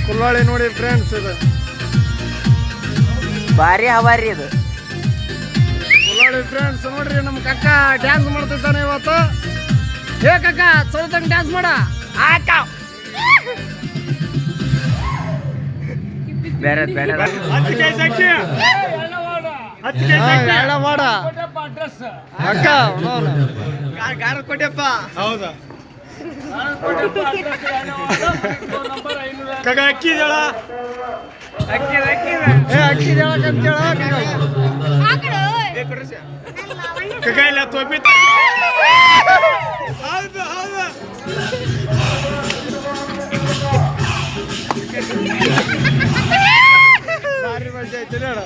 ಕುಲ್ಲಾಳಿ ನೋಡಿ ಫ್ರೆಂಡ್ಸ್, ಇದು ಭಾರಿ ಹವಾರಿ ಇದು ಕುಲ್ಲಾಳಿ ಫ್ರೆಂಡ್ಸ್. ನೋಡ್ರಿ ನಮ್ಮ ಕಕ್ಕ ಡ್ಯಾನ್ಸ್ ಮಾಡ್ತಿದ್ದಾನೆ ಇವತ್ತು. ಹೇ ಕಕ್ಕ, ಚಲೋತಂಗ ಡ್ಯಾನ್ಸ್ ಮಾಡ. ಬೇರೆ ಬೇರೆ ಮಾಡ ಅಕ್ಕ ಕೊಟ್ಟಪ್ಪ. ಹೌದಾ ಕಗ ಅಕ್ಕಿದಳ ಅಕ್ಕಿದಳ ಕಗ ಇಲ್ಲ ತೋಪಿ. ಹೌದು ಹೌದು ಭಾರಿ ಮಜಾ ಐತಿ ನೋಡ.